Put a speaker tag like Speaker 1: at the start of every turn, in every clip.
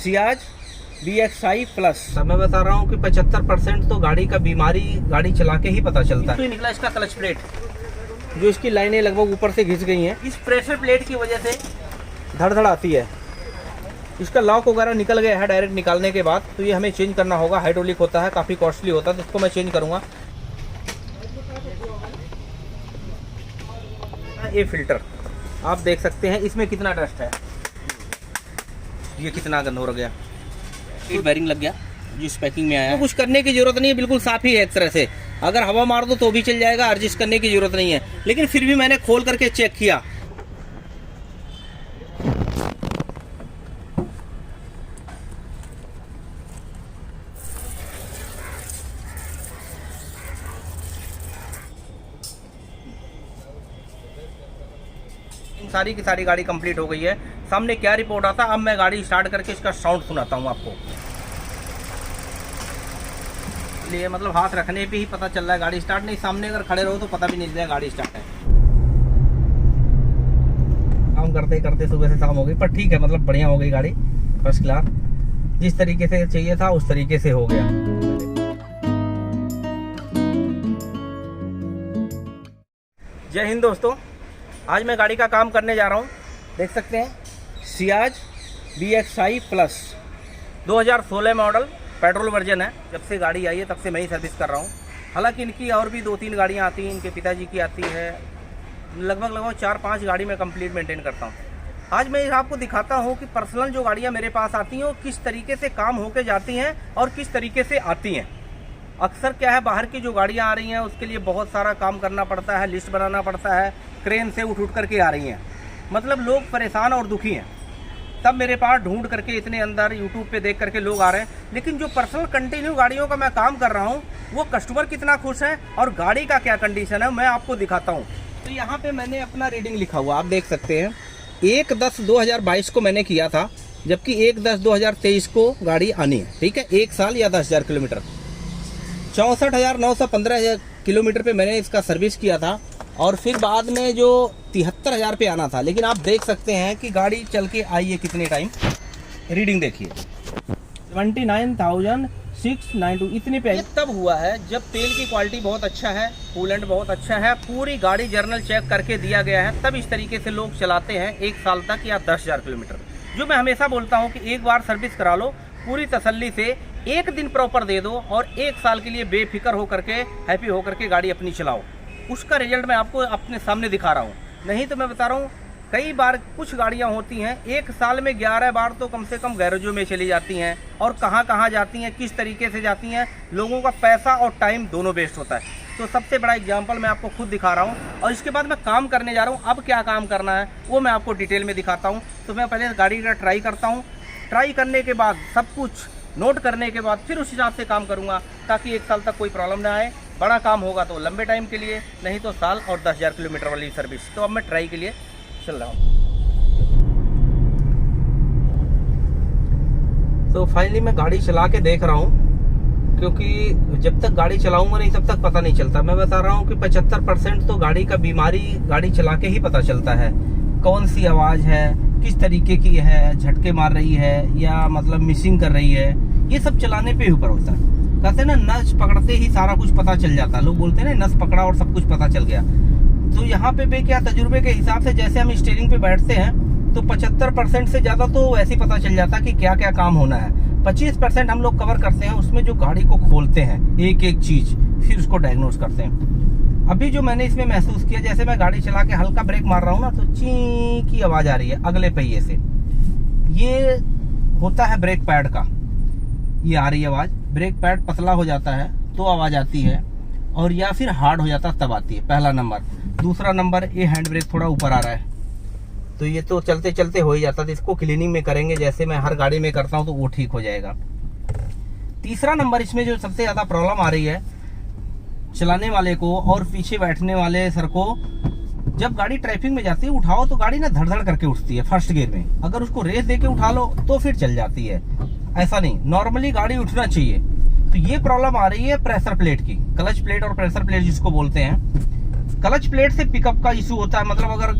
Speaker 1: Ciaz VXI plus. मैं बता रहा हूँ कि 75% तो गाड़ी का बीमारी गाड़ी चला के ही पता चलता है। तो निकला इसका क्लच प्लेट, जो इसकी लाइनें लगभग ऊपर से घिस गई हैं। इस प्रेशर प्लेट की वजह से धड़ आती है। इसका लॉक वगैरह निकल गया है डायरेक्ट निकालने के बाद, तो ये हमें चेंज करना होगा। हाइड्रोलिक होता है, काफ़ी कॉस्टली होता है, तो इसको मैं चेंज करूँगा। ये फिल्टर आप देख सकते हैं, इसमें कितना डस्ट है, ये कितना गंदा हो गया। सीट बेरिंग लग गया जिस पैकिंग में आया। तो कुछ करने की जरूरत नहीं है, बिल्कुल साफ ही है एक तरह से। अगर हवा मार दो तो भी चल जाएगा, एडजस्ट करने की जरूरत नहीं है। लेकिन फिर भी मैंने खोल करके चेक किया। सारी की सारी गाड़ी कंप्लीट हो गई है। सामने क्या रिपोर्ट आता है, अब मैं गाड़ी स्टार्ट करके इसका साउंड सुनाता हूँ आपको। ये मतलब हाथ रखने पे ही पता चल रहा है गाड़ी स्टार्ट नहीं, सामने अगर खड़े रहो तो पता भी नहीं चलेगा गाड़ी स्टार्ट है। काम करते करते सुबह से शाम हो गई, पर ठीक है, मतलब बढ़िया हो गई गाड़ी, फर्स्ट क्लास। जिस तरीके से चाहिए था उस तरीके से हो गया। जय हिंद दोस्तों, आज मैं गाड़ी का काम करने जा रहा हूँ। देख सकते हैं Ciaz VXI plus 2016 model, petrol version है। जब से गाड़ी आई है तब से मैं ही सर्विस कर रहा हूँ। हालांकि इनकी और भी 2-3 गाड़ियाँ आती हैं, इनके पिताजी की आती है। लगभग 4-5 गाड़ी मैं कंप्लीट मेंटेन करता हूँ। आज मैं आपको दिखाता हूँ कि पर्सनल जो गाड़ियाँ मेरे पास आती हैं वो किस तरीके से काम होके जाती हैं और किस तरीके से आती हैं। अक्सर क्या है, बाहर की जो गाड़ियाँ आ रही हैं उसके लिए बहुत सारा काम करना पड़ता है, लिस्ट बनाना पड़ता है, क्रेन से उठ करके आ रही हैं। मतलब लोग परेशान और दुखी हैं। तब मेरे पास ढूंढ करके इतने अंदर यूट्यूब पे देख करके लोग आ रहे हैं। लेकिन जो पर्सनल कंटिन्यू गाड़ियों का मैं काम कर रहा हूँ, वो कस्टमर कितना खुश है और गाड़ी का क्या कंडीशन है, मैं आपको दिखाता हूँ। तो यहाँ पे मैंने अपना रीडिंग लिखा हुआ, आप देख सकते हैं। 1/10/2022 को मैंने किया था, जबकि 1/10/2023 को गाड़ी आनी है। ठीक है, 1 साल या 10,000 किलोमीटर। 64,915 किलोमीटर पे मैंने इसका सर्विस किया था, और फिर बाद में जो 73,000 पे आना था। लेकिन आप देख सकते हैं कि गाड़ी चल के आई है कितने टाइम, रीडिंग देखिए 29,692 इतने पे। तब हुआ है जब तेल की क्वालिटी बहुत अच्छा है, कूलेंट बहुत अच्छा है, पूरी गाड़ी जर्नल चेक करके दिया गया है। तब इस तरीके से लोग चलाते हैं 1 साल तक या 10,000 किलोमीटर। जो मैं हमेशा बोलता हूँ कि एक बार सर्विस करा लो पूरी तसल्ली से, 1 दिन प्रॉपर दे दो और 1 साल के लिए बेफिक्र होकर के, हैप्पी होकर के गाड़ी अपनी चलाओ। उसका रिजल्ट मैं आपको अपने सामने दिखा रहा हूँ। नहीं तो मैं बता रहा हूँ, कई बार कुछ गाड़ियाँ होती हैं 1 साल में 11 बार तो कम से कम गैरेजों में चली जाती हैं, और कहाँ कहाँ जाती हैं, किस तरीके से जाती हैं, लोगों का पैसा और टाइम दोनों वेस्ट होता है। तो सबसे बड़ा एग्जाम्पल मैं आपको खुद दिखा रहा हूँ, और इसके बाद मैं काम करने जा रहा हूँ। अब क्या काम करना है वो मैं आपको डिटेल में दिखाता हूँ। तो मैं पहले गाड़ी का ट्राई करता हूँ, ट्राई करने के बाद सब कुछ नोट करने के बाद फिर उस हिसाब से काम करूँगा, ताकि 1 साल तक कोई प्रॉब्लम ना आए। बड़ा काम होगा तो लंबे टाइम के लिए, नहीं तो साल और 10,000 किलोमीटर वाली सर्विस। तो अब मैं ट्राई के लिए चल रहा हूँ। तो फाइनली मैं गाड़ी चला के देख रहा हूँ, क्योंकि जब तक गाड़ी चलाऊंगा नहीं तब तक पता नहीं चलता। मैं बता रहा हूँ कि 75% तो गाड़ी का बीमारी गाड़ी चला के ही पता चलता है। कौन सी आवाज़ है, किस तरीके की है, झटके मार रही है या मतलब मिसिंग कर रही है, ये सब चलाने पे ही ऊपर होता है। कहते हैं ना, नस पकड़ते ही सारा कुछ पता चल जाता है। लोग बोलते हैं ना, नस पकड़ा और सब कुछ पता चल गया। तो यहाँ पे क्या तजुर्बे के हिसाब से जैसे हम स्टीयरिंग पे बैठते हैं तो 75% से ज़्यादा तो वैसे ही पता चल जाता है कि क्या क्या काम होना है। 25% हम लोग कवर करते हैं, उसमें जो गाड़ी को खोलते हैं एक एक चीज़, फिर उसको डायग्नोज करते हैं। अभी जो मैंने इसमें महसूस किया, जैसे मैं गाड़ी चला के हल्का ब्रेक मार रहा हूँ ना, तो ची की आवाज़ आ रही है अगले पहिए से। ये होता है ब्रेक पैड का, ये आ रही है आवाज़। ब्रेक पैड पतला हो जाता है तो आवाज़ आती है, और या फिर हार्ड हो जाता है तब आती है, पहला नंबर। दूसरा नंबर, ये हैंड ब्रेक थोड़ा ऊपर आ रहा है, तो ये तो चलते चलते हो ही जाता है। इसको क्लीनिंग में करेंगे, जैसे मैं हर गाड़ी में करता हूँ, तो वो ठीक हो जाएगा। तीसरा नंबर, इसमें जो सबसे ज़्यादा प्रॉब्लम आ रही है चलाने वाले को और पीछे बैठने वाले सर को, जब गाड़ी ट्रैफिक में जाती है उठाओ तो गाड़ी ना धड़ करके उठती है फर्स्ट गियर में। अगर उसको रेस दे के उठा लो तो फिर चल जाती है, ऐसा नहीं, नॉर्मली गाड़ी उठना चाहिए। तो ये प्रॉब्लम आ रही है प्रेशर प्लेट की, क्लच प्लेट और प्रेशर प्लेट जिसको बोलते हैं। क्लच प्लेट से पिकअप का इशू होता है, मतलब अगर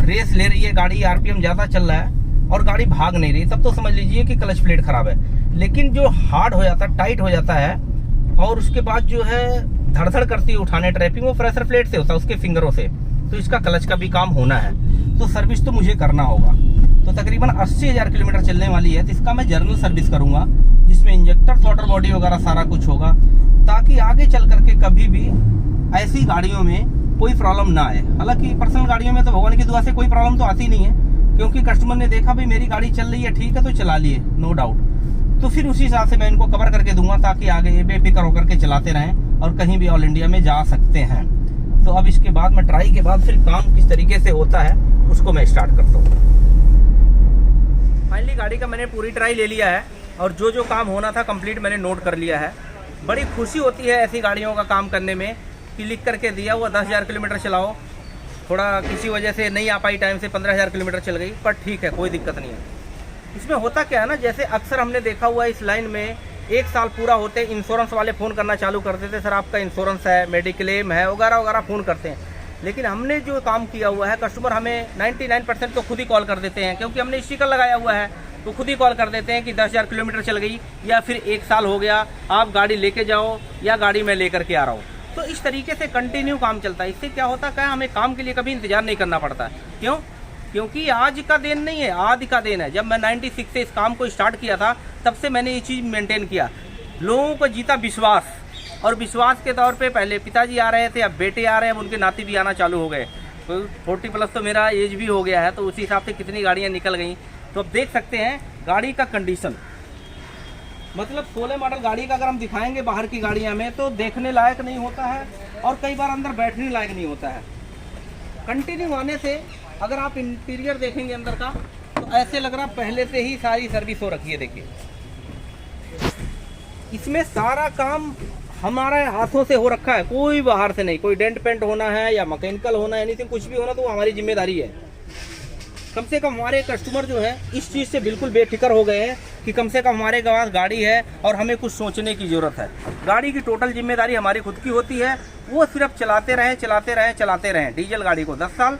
Speaker 1: रेस ले रही है गाड़ी, आरपीएम ज़्यादा चल रहा है और गाड़ी भाग नहीं रही, तब तो समझ लीजिए कि क्लच प्लेट खराब है। लेकिन जो हार्ड हो जाता है, टाइट हो जाता है और उसके बाद जो है धड़धड़ करती है उठाने ट्रैपिंग, वो प्रेशर प्लेट से होता है, उसके फिंगरों से। तो इसका क्लच का भी काम होना है, तो सर्विस तो मुझे करना होगा। तो तकरीबन 80,000 किलोमीटर चलने वाली है, तो इसका मैं जर्नल सर्विस करूंगा, जिसमें इंजेक्टर, थ्रॉटल बॉडी वगैरह सारा कुछ होगा, ताकि आगे चल करके कभी भी ऐसी गाड़ियों में कोई प्रॉब्लम ना आए। हालांकि पर्सनल गाड़ियों में तो भगवान की दुआ से कोई प्रॉब्लम तो आती नहीं है, क्योंकि कस्टमर ने देखा भाई मेरी गाड़ी चल रही है, ठीक है तो चला लिए, नो डाउट। तो फिर उसी हिसाब से मैं इनको कवर करके दूंगा, ताकि आगे बेफिक्र होकर के चलाते रहें और कहीं भी ऑल इंडिया में जा सकते हैं। तो अब इसके बाद मैं ट्राई के बाद फिर काम किस तरीके से होता है उसको मैं स्टार्ट करता हूँ। फाइनली गाड़ी का मैंने पूरी ट्राई ले लिया है और जो जो काम होना था कंप्लीट मैंने नोट कर लिया है। बड़ी खुशी होती है ऐसी गाड़ियों का काम करने में कि लिख करके दिया हुआ 10,000 किलोमीटर चलाओ, थोड़ा किसी वजह से नहीं आ पाई टाइम से 15,000 किलोमीटर चल गई, पर ठीक है, कोई दिक्कत नहीं है। इसमें होता क्या है ना, जैसे अक्सर हमने देखा हुआ है इस लाइन में, 1 साल पूरा होते इंश्योरेंस वाले फ़ोन करना चालू कर देते, सर आपका इंश्योरेंस है, मेडिक्लेम है वगैरह वगैरह फ़ोन करते हैं। लेकिन हमने जो काम किया हुआ है, कस्टमर हमें 99% तो खुद ही कॉल कर देते हैं, क्योंकि हमने स्टिकर लगाया हुआ है, तो खुद ही कॉल कर देते हैं कि 10,000 किलोमीटर चल गई या फिर 1 साल हो गया, आप गाड़ी लेके जाओ या गाड़ी मैं लेकर के आ रहा हूँ। तो इस तरीके से कंटिन्यू काम चलता है। इससे क्या होता है, हमें काम के लिए कभी इंतजार नहीं करना पड़ता है। क्यों? क्योंकि आज का दिन नहीं है, आदि का दिन है। जब मैं 96 से इस काम को स्टार्ट किया था, तब से मैंने ये चीज़ मेंटेन किया। लोगों को जीता विश्वास, और विश्वास के तौर पे पहले पिताजी आ रहे थे, अब बेटे आ रहे हैं, अब उनके नाती भी आना चालू हो गए। तो 40+ तो मेरा एज भी हो गया है, तो उसी हिसाब से कितनी गाड़ियाँ निकल गई। तो अब देख सकते हैं गाड़ी का कंडीशन, मतलब 16 मॉडल गाड़ी का अगर हम दिखाएंगे बाहर की गाड़ियाँ में तो देखने लायक नहीं होता है, और कई बार अंदर बैठने लायक नहीं होता है। कंटिन्यू आने से अगर आप इंटीरियर देखेंगे अंदर का, तो ऐसे लग रहा पहले से ही सारी सर्विस हो रखी है। देखिए इसमें सारा काम हमारे हाथों से हो रखा है, कोई बाहर से नहीं। कोई डेंट पेंट होना है या मैकेनिकल होना है, एनीथिंग कुछ भी होना, तो वो हमारी जिम्मेदारी है। कम से कम हमारे कस्टमर जो है इस चीज़ से बिल्कुल बेफिक्र हो गए हैं कि कम से कम हमारे पास गाड़ी है और हमें कुछ सोचने की ज़रूरत है। गाड़ी की टोटल जिम्मेदारी हमारी खुद की होती है, वो सिर्फ चलाते रहें चलाते रहें चलाते रहें। डीजल गाड़ी को 10 साल,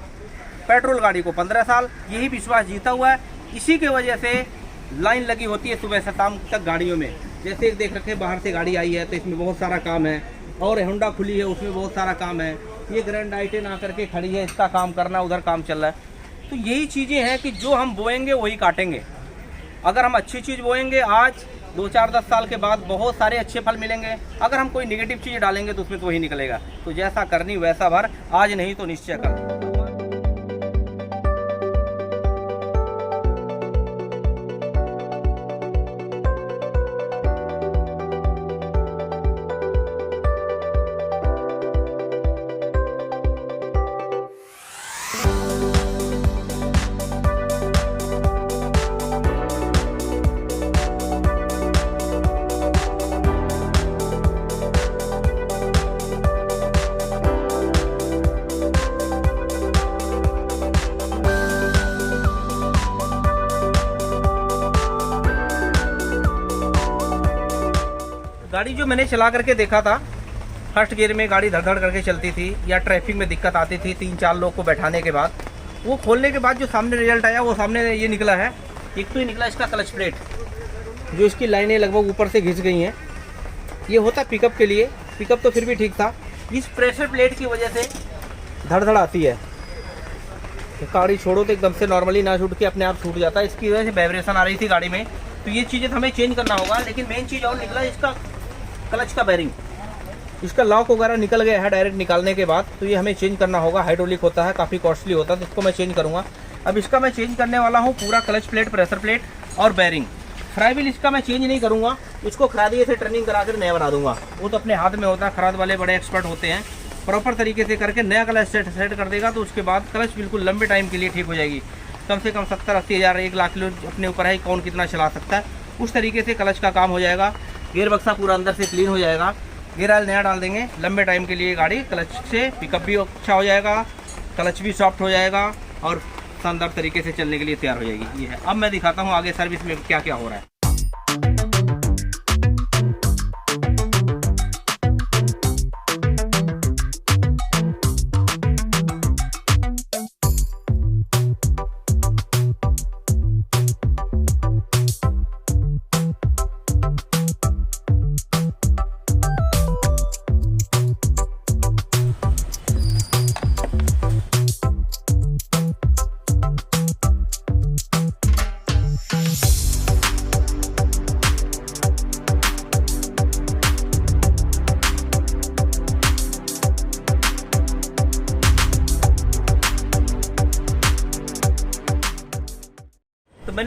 Speaker 1: पेट्रोल गाड़ी को 15 साल, यही विश्वास जीता हुआ है। इसी की वजह से लाइन लगी होती है सुबह से शाम तक गाड़ियों में। जैसे देख रखे बाहर से गाड़ी आई है तो इसमें बहुत सारा काम है, और होंडा खुली है उसमें बहुत सारा काम है। ये ग्रैंड आई-10 आकर के खड़ी है, इसका काम करना, उधर काम चल रहा है। तो यही चीज़ें हैं कि जो हम बोएंगे वही काटेंगे। अगर हम अच्छी चीज़ बोएंगे आज, 2, 4, 10 साल के बाद बहुत सारे अच्छे फल मिलेंगे। अगर हम कोई नेगेटिव चीज़ डालेंगे तो उसमें तो वही निकलेगा। तो जैसा करनी वैसा भर, आज नहीं तो निश्चय कर। गाड़ी जो मैंने चला करके देखा था, फर्स्ट गियर में गाड़ी धड़-धड़ करके चलती थी या ट्रैफिक में दिक्कत आती थी 3-4 लोग को बैठाने के बाद, वो खोलने के बाद जो सामने रिजल्ट आया वो सामने ये निकला है। एक तो ये निकला इसका क्लच प्लेट, जो इसकी लाइनें लगभग ऊपर से घिस गई हैं। ये होता पिकअप के लिए, पिकअप तो फिर भी ठीक था। इस प्रेशर प्लेट की वजह से धड़-धड़ आती है, गाड़ी छोड़ो तो एकदम से नॉर्मली ना छूट के अपने आप छूट जाता है। इसकी वजह से वाइब्रेशन आ रही थी गाड़ी में, तो ये चीज़ें हमें चेंज करना होगा। लेकिन मेन चीज़ और निकला इसका क्लच का बेरिंग, इसका लॉक वगैरह निकल गया है डायरेक्ट निकालने के बाद, तो ये हमें चेंज करना होगा। हाइड्रोलिक होता है, काफ़ी कॉस्टली होता है, तो इसको मैं चेंज करूँगा। अब इसका मैं चेंज करने वाला हूँ पूरा क्लच प्लेट, प्रेशर प्लेट और बेरिंग। फ्राई व्हील इसका मैं चेंज नहीं करूँगा, इसको खरादिए से ट्रेनिंग करा कर नया बना दूंगा। वो तो अपने हाथ में होता है, खराद वाले बड़े एक्सपर्ट होते हैं, प्रॉपर तरीके से करके नया क्लच सेट कर देगा। तो उसके बाद क्लच बिल्कुल लंबे टाइम के लिए ठीक हो जाएगी। कम से कम 70-80 हज़ार 1 लाख किलो अपने ऊपर है कौन कितना चला सकता है, उस तरीके से क्लच का काम हो जाएगा। गियर बक्सा पूरा अंदर से क्लीन हो जाएगा, गियर ऑयल नया डाल देंगे। लंबे टाइम के लिए गाड़ी क्लच से पिकअप भी अच्छा हो जाएगा, क्लच भी सॉफ्ट हो जाएगा और शानदार तरीके से चलने के लिए तैयार हो जाएगी। ये है। अब मैं दिखाता हूँ आगे सर्विस में क्या क्या हो रहा है।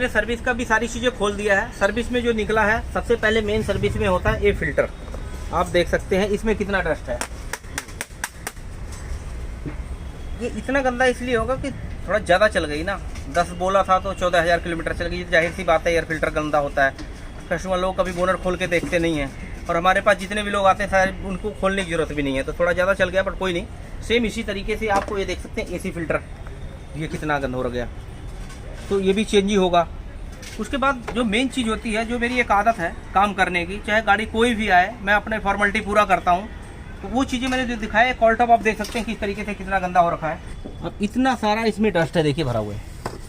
Speaker 1: मैंने सर्विस का भी सारी चीज़ें खोल दिया है। सर्विस में जो निकला है, सबसे पहले मेन सर्विस में होता है ये फिल्टर। आप देख सकते हैं इसमें कितना डस्ट है। ये इतना गंदा इसलिए होगा कि थोड़ा ज़्यादा चल गई ना, 10 बोला था तो 14,000 किलोमीटर चल गई। जाहिर सी बात है एयर फिल्टर गंदा होता है। कस्टमर लोग कभी बोनट खोल के देखते नहीं हैं, और हमारे पास जितने भी लोग आते हैं सारे उनको खोलने की ज़रूरत भी नहीं है। तो थोड़ा ज़्यादा चल गया, बट कोई नहीं। सेम इसी तरीके से आपको ये देख सकते हैं एसी फिल्टर, ये कितना गंदा हो गया, तो ये भी चेंज ही होगा। उसके बाद जो मेन चीज़ होती है, जो मेरी एक आदत है काम करने की, चाहे गाड़ी कोई भी आए मैं अपने फॉर्मेलिटी पूरा करता हूँ। तो वो चीज़ें मैंने जो दिखाया, कॉल टॉप आप देख सकते हैं किस तरीके से कितना गंदा हो रखा है। अब इतना सारा इसमें डस्ट है, देखिए भरा हुआ है।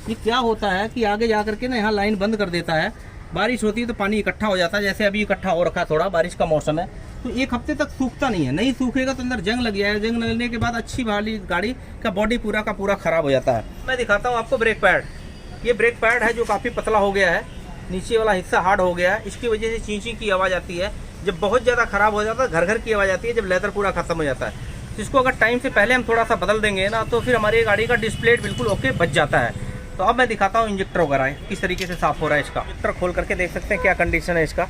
Speaker 1: ये क्या होता है कि आगे जा करके ना यहाँ लाइन बंद कर देता है। बारिश होती है तो पानी इकट्ठा हो जाता है, जैसे अभी इकट्ठा हो रखा है, थोड़ा बारिश का मौसम है तो 1 हफ्ते तक सूखता नहीं है। नहीं सूखेगा तो अंदर जंग लग जाएगा। जंग लगने के बाद अच्छी वाली गाड़ी का बॉडी पूरा का पूरा खराब हो जाता है। मैं दिखाता हूँ आपको ब्रेक पैड। ये ब्रेक पैड है जो काफ़ी पतला हो गया है, नीचे वाला हिस्सा हार्ड हो गया है। इसकी वजह से चींची की आवाज़ आती है। जब बहुत ज़्यादा खराब हो जाता है घर घर की आवाज़ आती है, जब लेदर पूरा खत्म हो जाता है। तो इसको अगर टाइम से पहले हम थोड़ा सा बदल देंगे ना, तो फिर हमारी गाड़ी का डिस्प्ले बिल्कुल ओके बच जाता है। तो अब मैं दिखाता हूँ इंजेक्टर वगैरह किस तरीके से साफ़ हो रहा है इसका। इंजेक्टर खोल करके देख सकते हैं क्या कंडीशन है इसका।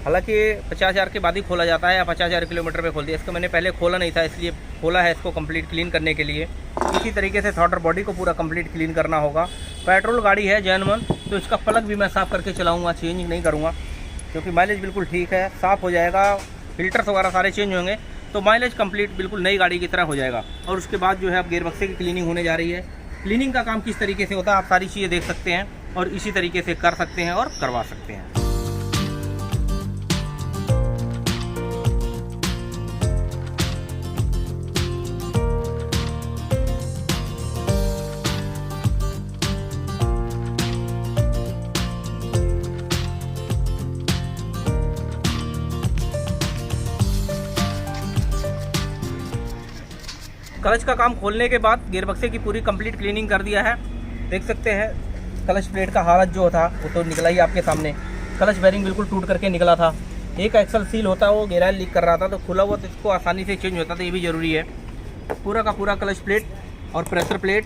Speaker 1: हालांकि 50,000 के बाद ही खोला जाता है, या 50,000 किलोमीटर पे खोल दिया। इसको मैंने पहले खोला नहीं था, इसलिए खोला है इसको कंप्लीट क्लीन करने के लिए। इसी तरीके से थ्रॉटल बॉडी को पूरा कंप्लीट क्लीन करना होगा। पेट्रोल गाड़ी है जेन्युइन, तो इसका प्लग भी मैं साफ़ करके चलाऊँगा, चेंज नहीं करूँगा, क्योंकि माइलेज बिल्कुल ठीक है, साफ़ हो जाएगा। फिल्टर्स वगैरह सारे चेंज होंगे तो माइलेज कंप्लीट बिल्कुल नई गाड़ी की तरह हो जाएगा। और उसके बाद जो है अब गियर बक्से की क्लीनिंग होने जा रही है। क्लीनिंग का काम किस तरीके से होता है आप सारी चीज़ें देख सकते हैं, और इसी तरीके से कर सकते हैं और करवा सकते हैं। क्लच का काम खोलने के बाद गियर बक्से की पूरी कंप्लीट क्लीनिंग कर दिया है। देख सकते हैं क्लच प्लेट का हालत जो था वो तो निकला ही आपके सामने। क्लच बेरिंग बिल्कुल टूट करके निकला था। एक एक्सल सील होता है वो गेराइल लीक कर रहा था, तो खुला हुआ तो इसको आसानी से चेंज होता था, ये भी ज़रूरी है। पूरा का पूरा क्लच प्लेट और प्रेशर प्लेट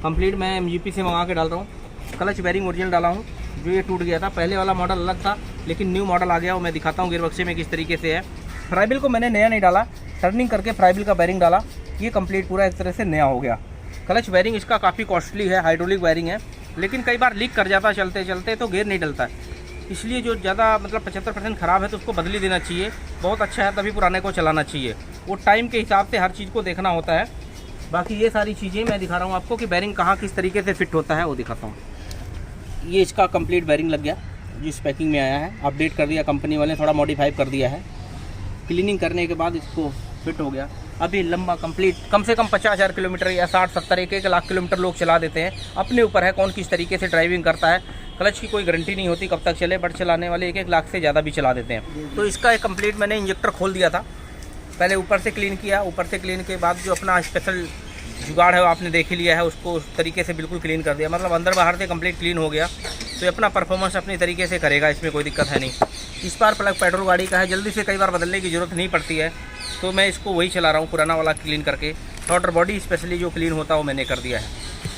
Speaker 1: कंप्लीट मैं MGP से मंगा के डाल रहा हूँ। क्लच बेरिंग ओरिजिनल डाला हूँ, जो ये टूट गया था। पहले वाला मॉडल अलग था, लेकिन न्यू मॉडल आ गया, वो मैं दिखाता हूँ गियर बक्से में किस तरीके से है। फ्राइबिल को मैंने नया नहीं डाला, टर्निंग करके फ्राइबिल का बेरिंग डाला, ये कंप्लीट पूरा एक तरह से नया हो गया। क्लच बेरिंग इसका काफ़ी कॉस्टली है, हाइड्रोलिक बेरिंग है, लेकिन कई बार लीक कर जाता है चलते चलते, तो गियर नहीं डलता है। इसलिए जो ज़्यादा मतलब 75% ख़राब है तो उसको बदली देना चाहिए। बहुत अच्छा है तभी पुराने को चलाना चाहिए। वो टाइम के हिसाब से हर चीज़ को देखना होता है। बाकी ये सारी चीज़ें मैं दिखा रहा हूँ आपको कि बेरिंग कहाँ किस तरीके से फिट होता है, वो दिखाता हूँ। ये इसका कंप्लीट बेरिंग लग गया, जिस पैकिंग में आया है। अपडेट कर दिया कंपनी वाले, थोड़ा मॉडिफाई कर दिया है। क्लीनिंग करने के बाद इसको फिट हो गया। अभी लंबा कंप्लीट कम से कम 50,000 किलोमीटर या 60-70 1 लाख किलोमीटर लोग चला देते हैं। अपने ऊपर है कौन किस तरीके से ड्राइविंग करता है। क्लच की कोई गारंटी नहीं होती कब तक चले, बट चलाने वाले 1 लाख से ज़्यादा भी चला देते हैं। तो इसका एक कंप्लीट मैंने इंजेक्टर खोल दिया था। पहले ऊपर से क्लीन किया, ऊपर से क्लीन के बाद जो अपना स्पेशल जुगाड़ है वो आपने देख ही लिया है, उसको उस तरीके से बिल्कुल क्लीन कर दिया। मतलब अंदर बाहर से कंप्लीट क्लीन हो गया, तो अपना परफॉर्मेंस अपनी तरीके से करेगा, इसमें कोई दिक्कत है नहीं। इस बार प्लग पेट्रोल गाड़ी का है, जल्दी से कई बार बदलने की ज़रूरत नहीं पड़ती है, तो मैं इसको वही चला रहा हूँ पुराना वाला क्लीन करके। थ्रॉटल बॉडी स्पेशली जो क्लीन होता है वो मैंने कर दिया है।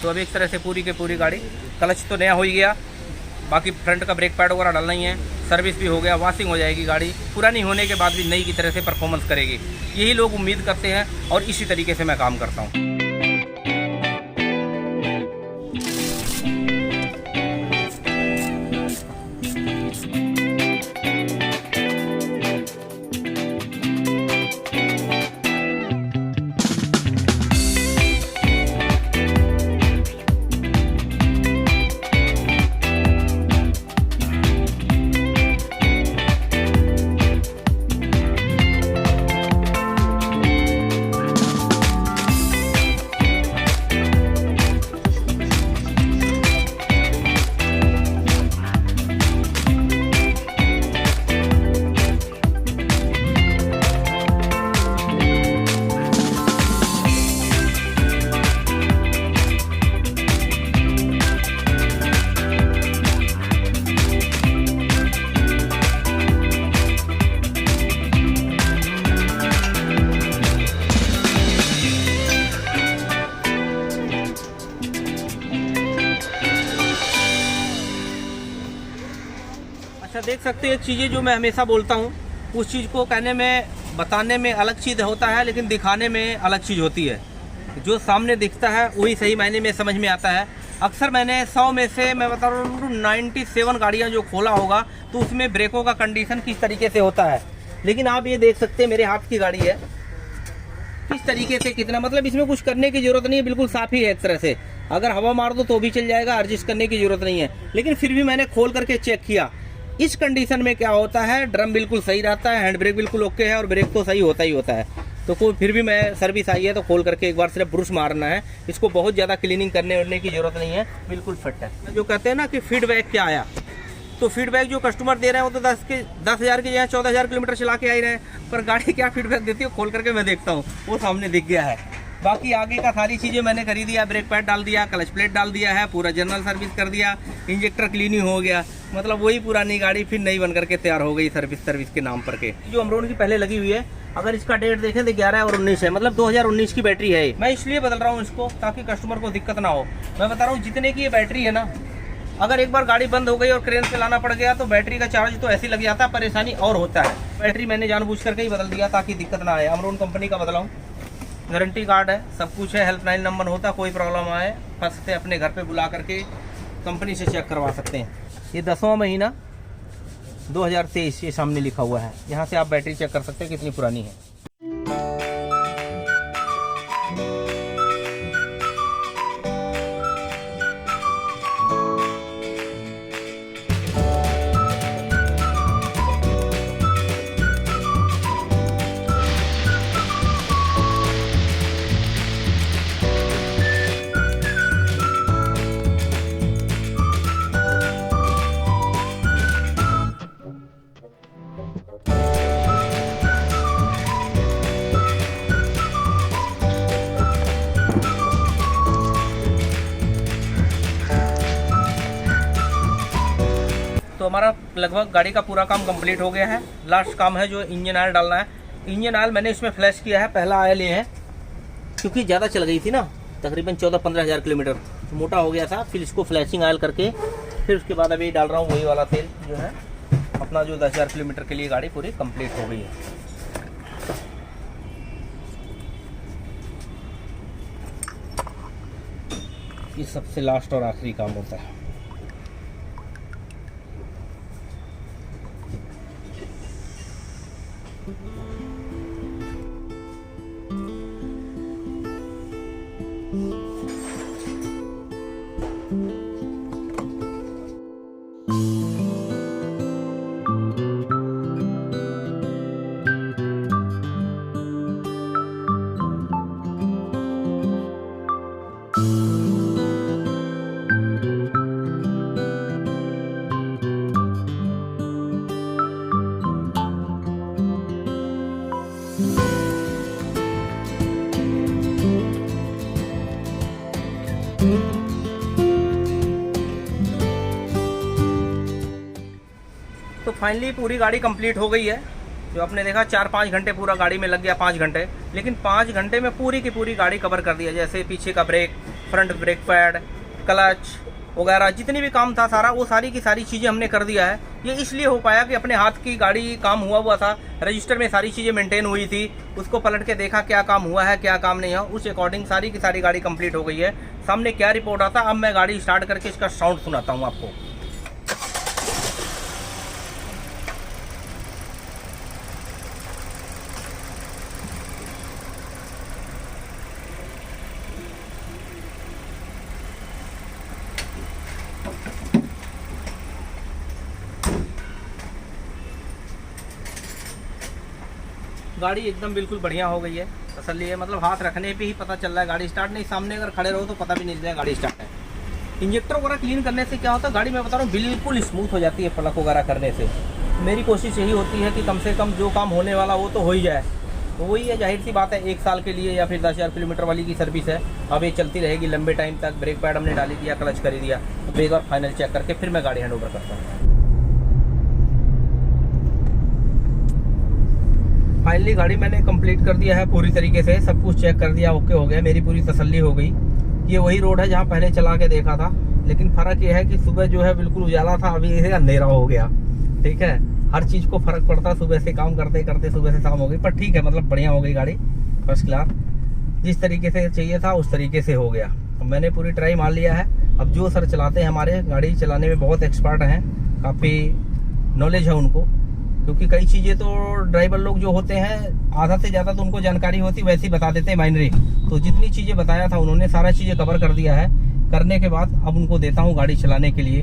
Speaker 1: तो अब एक तरह से पूरी की पूरी गाड़ी, क्लच तो नया हो ही गया, बाकी फ्रंट का ब्रेक पैड वगैरह डालना ही है, सर्विस भी हो गया, वॉशिंग हो जाएगी गाड़ी। पुरानी होने के बाद भी नई की तरह से परफॉर्मेंस करेगी, यही लोग उम्मीद करते हैं और इसी तरीके से मैं काम करता हूँ। अच्छा, देख सकते हैं एक चीज़ें जो मैं हमेशा बोलता हूँ, उस चीज़ को कहने में बताने में अलग चीज़ होता है, लेकिन दिखाने में अलग चीज़ होती है। जो सामने दिखता है वही सही मायने में समझ में आता है। अक्सर मैंने 100 में से मैं बता रहा हूँ 97 गाड़ियाँ जो खोला होगा तो उसमें ब्रेकों का कंडीशन किस तरीके से होता है। लेकिन आप ये देख सकते हैं मेरे हाथ की गाड़ी है, किस तरीके से कितना, मतलब इसमें कुछ करने की ज़रूरत नहीं है, बिल्कुल साफ़ ही है एक तरह से। अगर हवा मार दो तो भी चल जाएगा, एडजस्ट करने की ज़रूरत नहीं है। लेकिन फिर भी मैंने खोल करके चेक किया, इस कंडीशन में क्या होता है, ड्रम बिल्कुल सही रहता है, हैंड ब्रेक बिल्कुल ओके है और ब्रेक तो सही होता ही होता है। तो कोई फिर भी मैं सर्विस आई है तो खोल करके एक बार सिर्फ ब्रश मारना है, इसको बहुत ज़्यादा क्लीनिंग करने उड़ने की ज़रूरत नहीं है, बिल्कुल फिट है। जो कहते हैं ना कि फीडबैक क्या आया, तो फीडबैक जो कस्टमर दे रहे हैं वो तो 10,000 के जगह 14,000 किलोमीटर चला के आ रहे हैं, पर गाड़ी क्या फीडबैक देती है खोल करके मैं देखता हूँ, वो सामने दिख गया है। बाकी आगे का सारी चीज़ें मैंने करी दिया, ब्रेक पैड डाल दिया, क्लच प्लेट डाल दिया है, पूरा जनरल सर्विस कर दिया, इंजेक्टर क्लीनिंग हो गया, मतलब वही पुरानी गाड़ी फिर नई बन करके तैयार हो गई सर्विस के नाम पर के। जो अमरोन की पहले लगी हुई है, अगर इसका डेट देखें तो 11 और 19 है, मतलब 2019 की बैटरी है। मैं इसलिए बदल रहा हूँ इसको ताकि कस्टमर को दिक्कत ना हो। मैं बता रहा हूँ जितने की ये बैटरी है ना, अगर एक बार गाड़ी बंद हो गई और क्रेन से लाना पड़ गया तो बैटरी का चार्ज तो ऐसे ही लग जाता है, परेशानी और होता है। बैटरी मैंने जानबूझ करके ही बदल दिया ताकि दिक्कत ना आए। अमरोन कंपनी का बदला हूँ, गारंटी कार्ड है, सब कुछ है, हेल्पलाइन नंबर होता, कोई प्रॉब्लम आए फंस से अपने घर पे बुला करके कंपनी से चेक करवा सकते हैं। ये 10वां महीना 2023 ये सामने लिखा हुआ है, यहाँ से आप बैटरी चेक कर सकते हैं कितनी पुरानी है। तो हमारा लगभग गाड़ी का पूरा काम कंप्लीट हो गया है। लास्ट काम है जो इंजन ऑयल डालना है। इंजन ऑयल मैंने इसमें फ्लैश किया है, पहला ऑयल ये है क्योंकि ज़्यादा चल गई थी ना, तकरीबन 14-15 हज़ार किलोमीटर, तो मोटा हो गया था। फिर इसको फ्लैशिंग ऑयल करके फिर उसके बाद अभी डाल रहा हूँ वही वाला तेल जो है अपना, जो 10,000 किलोमीटर के लिए गाड़ी पूरी कंप्लीट हो गई है। ये सबसे लास्ट और आखिरी काम होता है। तो फाइनली पूरी गाड़ी कंप्लीट हो गई है। जो आपने देखा 4-5 घंटे पूरा गाड़ी में लग गया, 5 घंटे, लेकिन 5 घंटे में पूरी की पूरी गाड़ी कवर कर दिया। जैसे पीछे का brake, front brake pad, clutch वगैरह जितनी भी काम था सारा, वो सारी की सारी चीज़ें हमने कर दिया है। ये इसलिए हो पाया कि अपने हाथ की गाड़ी काम हुआ था, रजिस्टर में सारी चीज़ें मेंटेन हुई थी, उसको पलट के देखा क्या काम हुआ है क्या काम नहीं हुआ, उस अकॉर्डिंग सारी की सारी गाड़ी कंप्लीट हो गई है। सामने क्या रिपोर्ट आता, अब मैं गाड़ी स्टार्ट करके इसका साउंड सुनाता हूँ आपको। गाड़ी एकदम बिल्कुल बढ़िया हो गई है, तसल्ली है, मतलब हाथ रखने पे ही पता चल रहा है गाड़ी स्टार्ट नहीं, सामने अगर खड़े रहो तो पता भी नहीं चलेगा गाड़ी स्टार्ट है। इंजेक्टर वगैरह क्लीन करने से क्या होता है, गाड़ी मैं बता रहा हूँ बिल्कुल स्मूथ हो जाती है प्लग वगैरह करने से। मेरी कोशिश यही होती है कि कम से कम जो काम होने वाला वो तो हो ही जाए। तो वही है, जाहिर सी बात है 1 साल के लिए या फिर 10,000 किलोमीटर वाली की सर्विस है, अब ये चलती रहेगी लंबे टाइम तक। ब्रेक पैड हमने डाली दिया, क्लच कर दिया, तो एक बार फाइनल चेक करके फिर मैं गाड़ी हैंड ओवर करता हूँ। फाइनली गाड़ी मैंने कंप्लीट कर दिया है पूरी तरीके से, सब कुछ चेक कर दिया, ओके हो गया, मेरी पूरी तसल्ली हो गई। ये वही रोड है जहाँ पहले चला के देखा था, लेकिन फ़र्क ये है कि सुबह जो है बिल्कुल उजाला था, अभी इसे अंधेरा हो गया। ठीक है, हर चीज को फर्क पड़ता, सुबह से काम करते करते सुबह से शाम हो गई, पर ठीक है, मतलब बढ़िया हो गई गाड़ी, फर्स्ट क्लास, जिस तरीके से चाहिए था उस तरीके से हो गया। मैंने पूरी ट्राई मार लिया है। अब जो सर चलाते हैं हमारे, गाड़ी चलाने में बहुत एक्सपर्ट हैं, काफ़ी नॉलेज है उनको, क्योंकि कई चीज़ें तो ड्राइवर लोग जो होते हैं आधा से ज़्यादा तो उनको जानकारी होती, वैसे ही बता देते हैं माइनरी। तो जितनी चीज़ें बताया था उन्होंने सारा चीज़ें कवर कर दिया है। करने के बाद अब उनको देता हूँ गाड़ी चलाने के लिए।